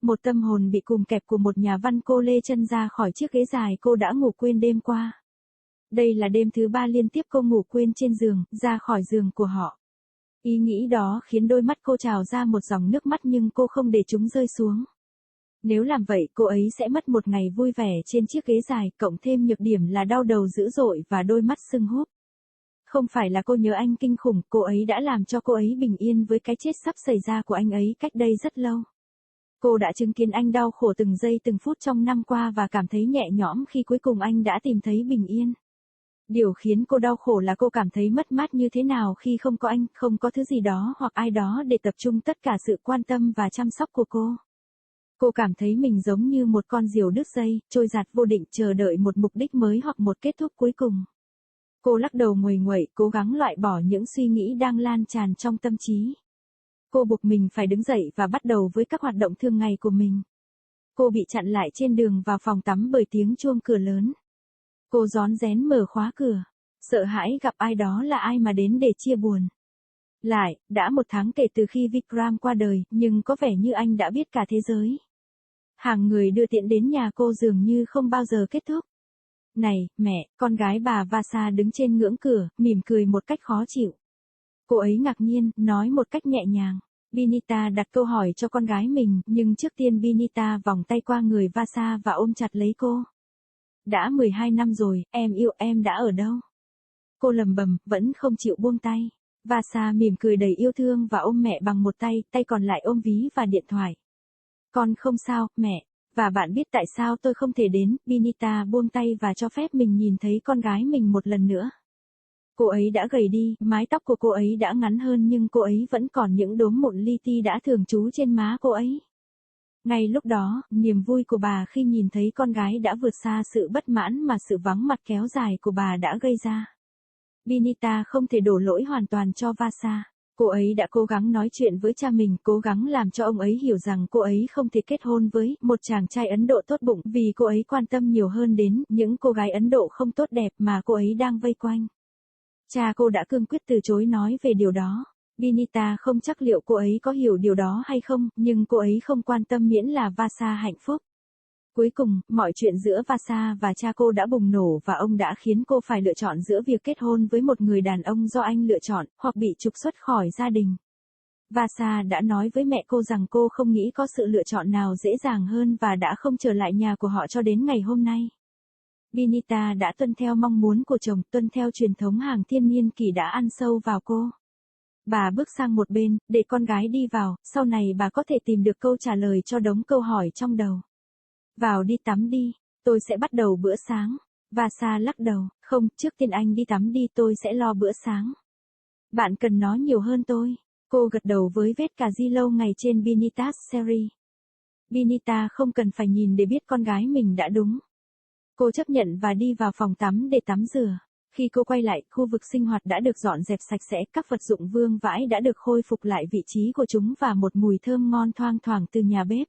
Một tâm hồn bị cùm kẹp của một nhà văn. Cô lê chân ra khỏi chiếc ghế dài. Cô đã ngủ quên đêm qua. Đây là đêm thứ 3 liên tiếp cô ngủ quên trên giường, ra khỏi giường của họ. Ý nghĩ đó khiến đôi mắt cô trào ra một dòng nước mắt nhưng cô không để chúng rơi xuống. Nếu làm vậy cô ấy sẽ mất một ngày vui vẻ trên chiếc ghế dài, cộng thêm nhược điểm là đau đầu dữ dội và đôi mắt sưng húp. Không phải là cô nhớ anh kinh khủng, cô ấy đã làm cho cô ấy bình yên với cái chết sắp xảy ra của anh ấy cách đây rất lâu. Cô đã chứng kiến anh đau khổ từng giây từng phút trong năm qua và cảm thấy nhẹ nhõm khi cuối cùng anh đã tìm thấy bình yên. Điều khiến cô đau khổ là cô cảm thấy mất mát như thế nào khi không có anh, không có thứ gì đó hoặc ai đó để tập trung tất cả sự quan tâm và chăm sóc của cô. Cô cảm thấy mình giống như một con diều đứt dây, trôi dạt vô định chờ đợi một mục đích mới hoặc một kết thúc cuối cùng. Cô lắc đầu nguầy nguậy, cố gắng loại bỏ những suy nghĩ đang lan tràn trong tâm trí. Cô buộc mình phải đứng dậy và bắt đầu với các hoạt động thường ngày của mình. Cô bị chặn lại trên đường vào phòng tắm bởi tiếng chuông cửa lớn. Cô rón rén mở khóa cửa, sợ hãi gặp ai đó là ai mà đến để chia buồn. Đã 1 tháng kể từ khi Vikram qua đời, nhưng có vẻ như anh đã biết cả thế giới. Hàng người đưa tiễn đến nhà cô dường như không bao giờ kết thúc. Này, mẹ, con gái bà Vasa đứng trên ngưỡng cửa, mỉm cười một cách khó chịu. Cô ấy ngạc nhiên, nói một cách nhẹ nhàng. Binita đặt câu hỏi cho con gái mình, nhưng trước tiên Binita vòng tay qua người Vasa và ôm chặt lấy cô. Đã 12 năm rồi, em yêu em đã ở đâu? Cô lầm bầm, vẫn không chịu buông tay. Vasa mỉm cười đầy yêu thương và ôm mẹ bằng một tay, tay còn lại ôm ví và điện thoại. Con không sao, mẹ. Và bạn biết tại sao tôi không thể đến? Binita buông tay và cho phép mình nhìn thấy con gái mình một lần nữa. Cô ấy đã gầy đi, mái tóc của cô ấy đã ngắn hơn nhưng cô ấy vẫn còn những đốm mụn li ti đã thường trú trên má cô ấy. Ngay lúc đó, niềm vui của bà khi nhìn thấy con gái đã vượt xa sự bất mãn mà sự vắng mặt kéo dài của bà đã gây ra. Binita không thể đổ lỗi hoàn toàn cho Vasa. Cô ấy đã cố gắng nói chuyện với cha mình, cố gắng làm cho ông ấy hiểu rằng cô ấy không thể kết hôn với một chàng trai Ấn Độ tốt bụng vì cô ấy quan tâm nhiều hơn đến những cô gái Ấn Độ không tốt đẹp mà cô ấy đang vây quanh. Cha cô đã cương quyết từ chối nói về điều đó. Binita không chắc liệu cô ấy có hiểu điều đó hay không, nhưng cô ấy không quan tâm miễn là Vasa hạnh phúc. Cuối cùng, mọi chuyện giữa Vasa và cha cô đã bùng nổ và ông đã khiến cô phải lựa chọn giữa việc kết hôn với một người đàn ông do anh lựa chọn, hoặc bị trục xuất khỏi gia đình. Vasa đã nói với mẹ cô rằng cô không nghĩ có sự lựa chọn nào dễ dàng hơn và đã không trở lại nhà của họ cho đến ngày hôm nay. Binita đã tuân theo mong muốn của chồng, tuân theo truyền thống hàng thiên niên kỷ đã ăn sâu vào cô. Bà bước sang một bên, để con gái đi vào, sau này bà có thể tìm được câu trả lời cho đống câu hỏi trong đầu. Vào đi tắm đi, tôi sẽ bắt đầu bữa sáng. Vasa lắc đầu, không, trước tiên anh đi tắm đi tôi sẽ lo bữa sáng. Bạn cần nói nhiều hơn tôi. Cô gật đầu với vết cà ri lâu ngày trên Binita's series. Binita không cần phải nhìn để biết con gái mình đã đúng. Cô chấp nhận và đi vào phòng tắm để tắm rửa. Khi cô quay lại, khu vực sinh hoạt đã được dọn dẹp sạch sẽ, các vật dụng vương vãi đã được khôi phục lại vị trí của chúng và một mùi thơm ngon thoang thoảng từ nhà bếp.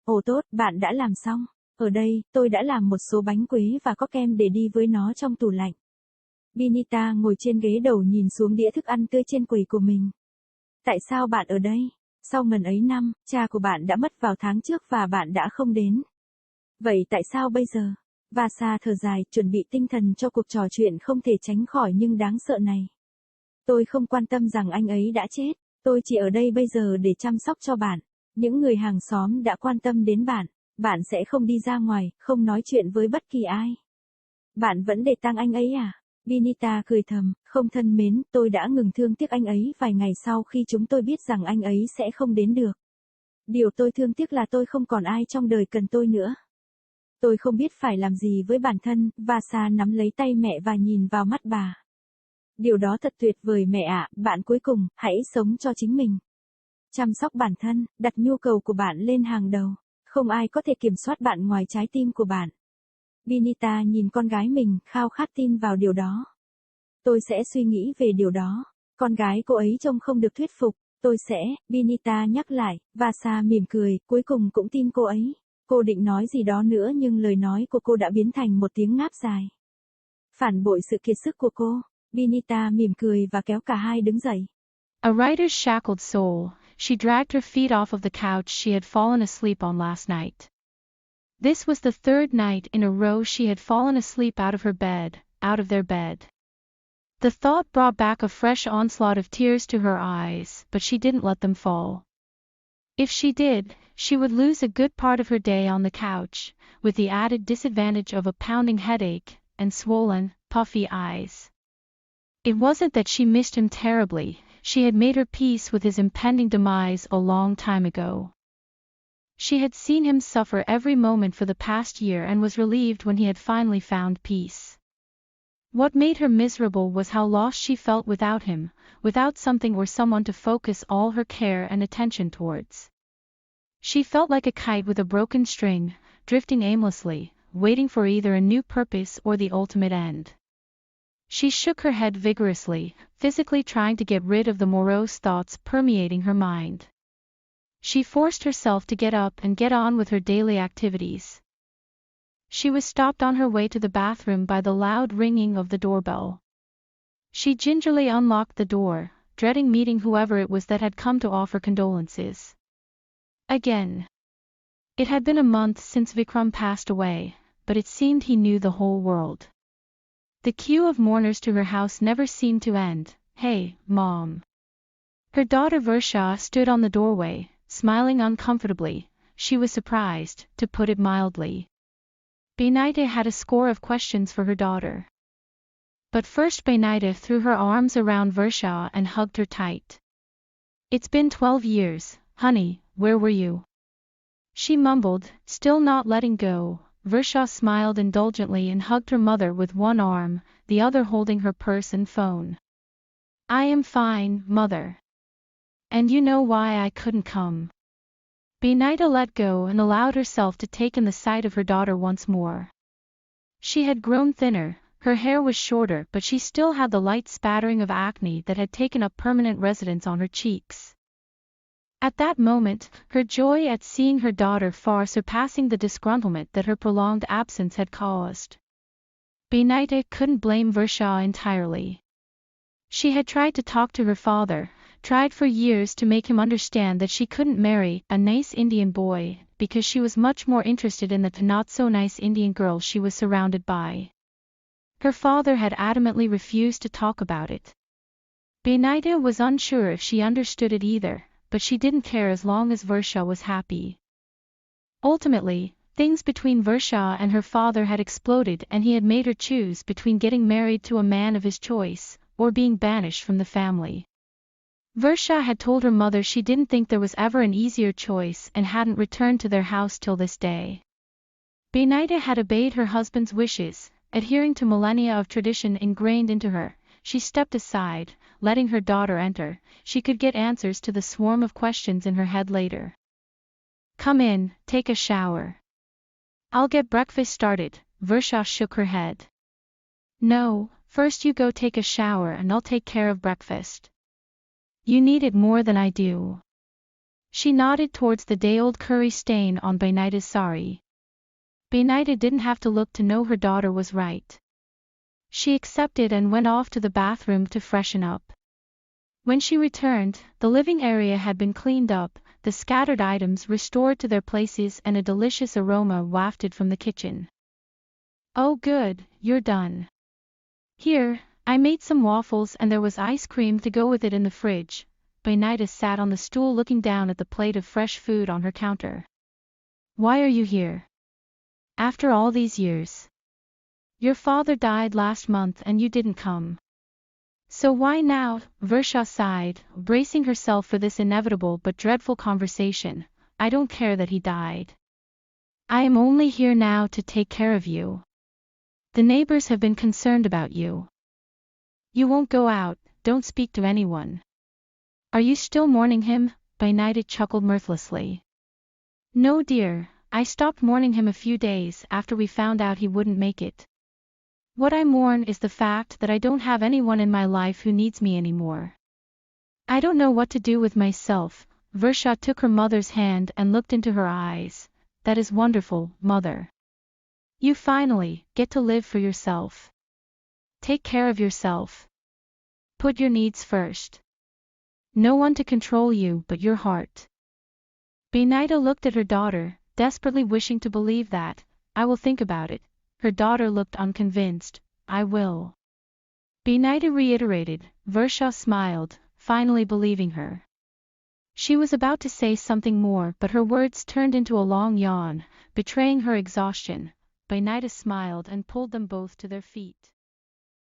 Ồ tốt, bạn đã làm xong. Ở đây, tôi đã làm một số bánh quế và có kem để đi với nó trong tủ lạnh. Binita ngồi trên ghế đầu nhìn xuống đĩa thức ăn tươi trên quầy của mình. Tại sao bạn ở đây? Sau ngần ấy năm, cha của bạn đã mất vào tháng trước và bạn đã không đến. Vậy tại sao bây giờ? Vasa thở dài, chuẩn bị tinh thần cho cuộc trò chuyện không thể tránh khỏi nhưng đáng sợ này. Tôi không quan tâm rằng anh ấy đã chết. Tôi chỉ ở đây bây giờ để chăm sóc cho bạn. Những người hàng xóm đã quan tâm đến bạn. Bạn sẽ không đi ra ngoài, không nói chuyện với bất kỳ ai. Bạn vẫn để tang anh ấy à? Binita cười thầm, không thân mến, tôi đã ngừng thương tiếc anh ấy vài ngày sau khi chúng tôi biết rằng anh ấy sẽ không đến được. Điều tôi thương tiếc là tôi không còn ai trong đời cần tôi nữa. Tôi không biết phải làm gì với bản thân. Vasa nắm lấy tay mẹ và nhìn vào mắt bà. Điều đó thật tuyệt vời mẹ ạ, bạn cuối cùng, hãy sống cho chính mình. Chăm sóc bản thân, đặt nhu cầu của bạn lên hàng đầu. Không ai có thể kiểm soát bạn ngoài trái tim của bạn. Binita nhìn con gái mình, khao khát tin vào điều đó. Tôi sẽ suy nghĩ về điều đó. Con gái cô ấy trông không được thuyết phục. Tôi sẽ, Binita nhắc lại, Vasa mỉm cười, cuối cùng cũng tin cô ấy. Cô định nói gì đó nữa nhưng lời nói của cô đã biến thành một tiếng ngáp dài. Phản bội sự kiệt sức của cô. Binita mỉm cười và kéo cả hai đứng dậy. A writer's shackled soul. she dragged her feet off of the couch she had fallen asleep on last night. This was the third night in a row she had fallen asleep out of her bed, out of their bed. The thought brought back a fresh onslaught of tears to her eyes, but she didn't let them fall. If she did, she would lose a good part of her day on the couch, with the added disadvantage of a pounding headache and swollen, puffy eyes. It wasn't that she missed him terribly, she had made her peace with his impending demise a long time ago. She had seen him suffer every moment for the past year and was relieved when he had finally found peace. What made her miserable was how lost she felt without him, without something or someone to focus all her care and attention towards. She felt like a kite with a broken string, drifting aimlessly, waiting for either a new purpose or the ultimate end. She shook her head vigorously, physically trying to get rid of the morose thoughts permeating her mind. She forced herself to get up and get on with her daily activities. She was stopped on her way to the bathroom by the loud ringing of the doorbell. She gingerly unlocked the door, dreading meeting whoever it was that had come to offer condolences. Again. It had been a month since Vikram passed away, but it seemed he knew the whole world. The queue of mourners to her house never seemed to end. "Hey, Mom." Her daughter Versha stood on the doorway, smiling uncomfortably. She was surprised, to put it mildly. Benaita had a score of questions for her daughter. But first Benaita threw her arms around Versha and hugged her tight. "It's been 12 years, honey, where were you?" She mumbled, still not letting go. Versha smiled indulgently and hugged her mother with one arm, the other holding her purse and phone. "I am fine, Mother. And you know why I couldn't come." Benaita let go and allowed herself to take in the sight of her daughter once more. She had grown thinner, her hair was shorter, but she still had the light spattering of acne that had taken up permanent residence on her cheeks. At that moment, her joy at seeing her daughter far surpassing the disgruntlement that her prolonged absence had caused. Benaita couldn't blame Versha entirely. She had tried to talk to her father, tried for years to make him understand that she couldn't marry a nice Indian boy, because she was much more interested in the not-so-nice Indian girl she was surrounded by. Her father had adamantly refused to talk about it. Benaita was unsure if she understood it either, but she didn't care as long as Versha was happy. Ultimately, things between Versha and her father had exploded and he had made her choose between getting married to a man of his choice, or being banished from the family. Versha had told her mother she didn't think there was ever an easier choice and hadn't returned to their house till this day. Benaita had obeyed her husband's wishes, adhering to millennia of tradition ingrained into her. She stepped aside, letting her daughter enter. She could get answers to the swarm of questions in her head later. "Come in, take a shower. I'll get breakfast started." Versha shook her head. "No, first you go take a shower and I'll take care of breakfast. You need it more than I do." She nodded towards the day-old curry stain on Benaita's sari. Benaita didn't have to look to know her daughter was right. She accepted and went off to the bathroom to freshen up. When she returned, the living area had been cleaned up, the scattered items restored to their places and a delicious aroma wafted from the kitchen. "Oh good, you're done. Here, I made some waffles and there was ice cream to go with it in the fridge." Benaita sat on the stool looking down at the plate of fresh food on her counter. "Why are you here? After all these years? Your father died last month and you didn't come. So why now?" Versha sighed, bracing herself for this inevitable but dreadful conversation. "I don't care that he died. I am only here now to take care of you. The neighbors have been concerned about you. You won't go out, don't speak to anyone. Are you still mourning him?" Benaita chuckled mirthlessly. "No dear, I stopped mourning him a few days after we found out he wouldn't make it. What I mourn is the fact that I don't have anyone in my life who needs me anymore. I don't know what to do with myself." Versha took her mother's hand and looked into her eyes. "That is wonderful, Mother. You finally get to live for yourself. Take care of yourself. Put your needs first. No one to control you but your heart. Benita looked at her daughter, desperately wishing to believe that. I will think about it. Her daughter looked unconvinced. I will. Benita reiterated. Versha smiled, finally believing her. She was about to say something more, but her words turned into a long yawn, betraying her exhaustion. Benita smiled and pulled them both to their feet.